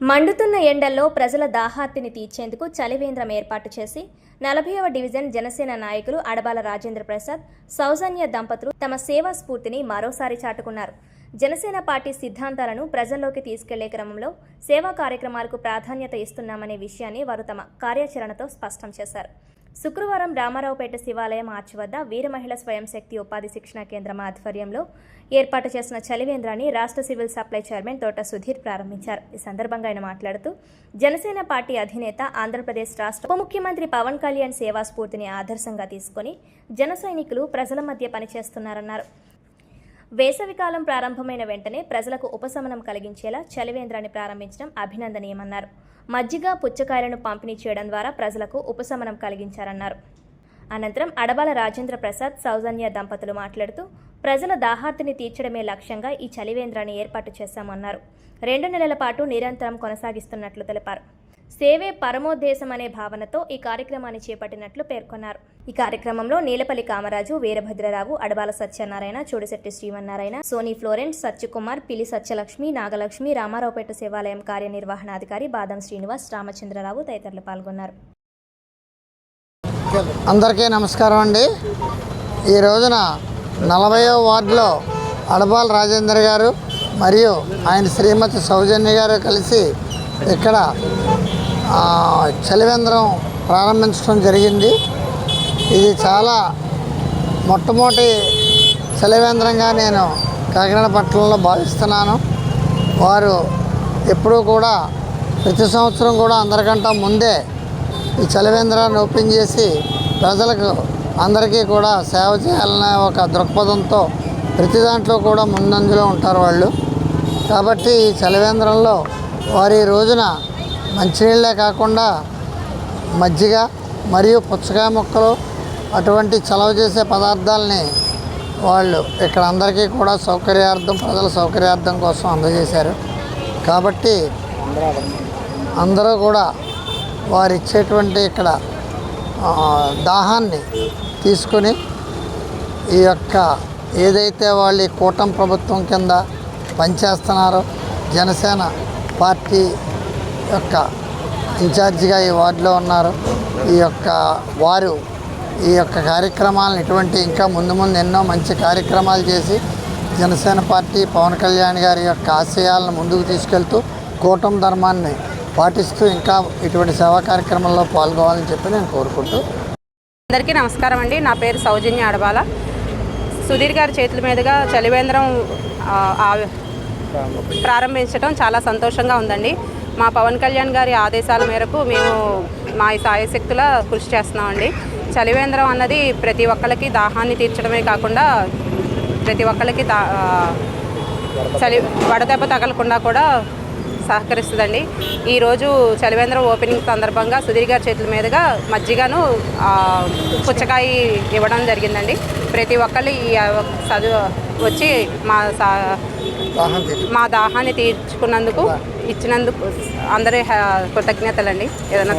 మండుతున్న ఎండల్లో ప్రజల దాహార్తిని తీర్చేందుకు చలివేంద్రం ఏర్పాటు చేసి 40వ డివిజన్ జనసేన నాయకులు అడబాల రాజేంద్ర ప్రసాద్, సౌజన్య దంపతులు తమ సేవా స్ఫూర్తిని మరోసారి చాటుకున్నారు. జనసేన పార్టీ సిద్ధాంతాలను ప్రజల్లోకి తీసుకెళ్లే క్రమంలో సేవా కార్యక్రమాలకు ప్రాధాన్యత ఇస్తున్నామనే విషయాన్ని వారు తమ కార్యాచరణతో స్పష్టం చేశారు. శుక్రవారం రామారావుపేట శివాలయం ఆర్చి వద్ద వీర మహిళ స్వయం శక్తి ఉపాధి శిక్షణ కేంద్రం ఆధ్వర్యంలో ఏర్పాటు చేసిన చలివేంద్రాన్ని రాష్ట్ర సివిల్ సప్లై చైర్మన్ తోట సుధీర్ ప్రారంభించారు. ఈ సందర్భంగా ఆయన మాట్లాడుతూ, జనసేన పార్టీ అధినేత, ఆంధ్రప్రదేశ్ రాష్ట్ర ఉప ముఖ్యమంత్రి పవన్ కళ్యాణ్ సేవా స్ఫూర్తిని ఆదర్శంగా తీసుకుని జన సైనికులు ప్రజల మధ్య పనిచేస్తున్నారన్నారు. వేసవికాలం ప్రారంభమైన వెంటనే ప్రజలకు ఉపశమనం కలిగించేలా చలివేంద్రాన్ని ప్రారంభించడం అభినందనీయమన్నారు. మజ్జిగ, పుచ్చకాయలను పంపిణీ చేయడం ద్వారా ప్రజలకు ఉపశమనం కలిగించారన్నారు. అనంతరం అడబాల రాజేంద్ర ప్రసాద్, సౌజన్య దంపతులు మాట్లాడుతూ, ప్రజల దాహార్తిని తీర్చడమే లక్ష్యంగా ఈ చలివేంద్రాన్ని ఏర్పాటు చేశామన్నారు. 2 నెలల పాటు నిరంతరం కొనసాగిస్తున్నట్లు తెలిపారు. సేవే పరమోద్దేశం అనే భావనతో ఈ కార్యక్రమాన్ని చేపట్టినట్లు పేర్కొన్నారు. ఈ కార్యక్రమంలో నీలపల్లి కామరాజు, వీరభద్రరావు, అడబాల సత్యనారాయణ, చోడిశెట్టి శ్రీవన్నారాయణ, సోనీ ఫ్లోరెన్స్, సత్యకుమార్, పిలి సత్యలక్ష్మి, నాగలక్ష్మి, రామారావుపేట శివాలయం కార్యనిర్వహణాధికారి బాదం శ్రీనివాస్, రామచంద్రరావు తదితరులు పాల్గొన్నారు. అందరికీ నమస్కారం అండి. ఈ రోజున 40వ వార్డులో అడబాల రాజేంద్ర గారు మరియు ఆయన శ్రీమతి సౌజన్య గారు కలిసి ఇక్కడ చలివేంద్రం ప్రారంభించడం జరిగింది. ఇది చాలా మొట్టమొదటి చలివేంద్రంగా నేను కాకినాడ పట్టణంలో భావిస్తున్నాను. వారు ఎప్పుడూ కూడా ప్రతి సంవత్సరం కూడా అందరికంటే ముందే ఈ చలివేంద్రాన్ని ఓపెన్ చేసి ప్రజలకు అందరికీ కూడా సేవ చేయాలనే ఒక దృక్పథంతో ప్రతి దాంట్లో కూడా ముందంజలో ఉంటారు వాళ్ళు. కాబట్టి ఈ చలివేంద్రంలో వారి రోజున మంచినీళ్ళే కాకుండా మజ్జిగ మరియు పుచ్చకాయ ముక్కలు అటువంటి చలవ చేసే పదార్థాలని వాళ్ళు ఇక్కడ అందరికీ కూడా సౌకర్యార్థం, ప్రజల సౌకర్యార్థం కోసం అందజేశారు. కాబట్టి అందరూ కూడా వారు ఇచ్చేటువంటి ఇక్కడ దాహాన్ని తీసుకుని ఈ యొక్క ఏదైతే వాళ్ళు కూటమి ప్రభుత్వం కింద పనిచేస్తున్నారో, జనసేన పార్టీ యొక్క ఇన్ఛార్జిగా ఈ వార్డులో ఉన్నారు. వారు ఈ యొక్క కార్యక్రమాలను ఇటువంటి ఇంకా ముందు ఎన్నో మంచి కార్యక్రమాలు చేసి జనసేన పార్టీ పవన్ కళ్యాణ్ గారి యొక్క ఆశయాలను ముందుకు తీసుకెళ్తూ కూటమి ధర్మాన్ని పాటిస్తూ ఇంకా ఇటువంటి సేవా కార్యక్రమంలో పాల్గొవాలని చెప్పి నేను కోరుకుంటూ. అందరికీ నమస్కారం అండి. నా పేరు సౌజన్య అడబాల. సుధీర్ గారి చేతుల మీదుగా చలివేంద్రం ప్రారంభించడం చాలా సంతోషంగా ఉందండి. మా పవన్ కళ్యాణ్ గారి ఆదేశాల మేరకు మేము మా సాయశక్తుల కృషి చేస్తున్నామండి. చలివేంద్రం అన్నది ప్రతి ఒక్కరికి దాహాన్ని తీర్చడమే కాకుండా ప్రతి ఒక్కరికి వడదెబ్బ తగలకుండా కూడా సహకరిస్తుందండి. ఈరోజు చలివేంద్రం ఓపెనింగ్ సందర్భంగా సుధీర్ గారి చేతుల మీదుగా మజ్జిగను, పుచ్చకాయ ఇవ్వడం జరిగిందండి. ప్రతి ఒక్కళ్ళు ఈ వచ్చి మా దాహాన్ని తీర్చుకున్నందుకు, ఇచ్చినందుకు అందరి కృతజ్ఞతలండి. ఏదైనా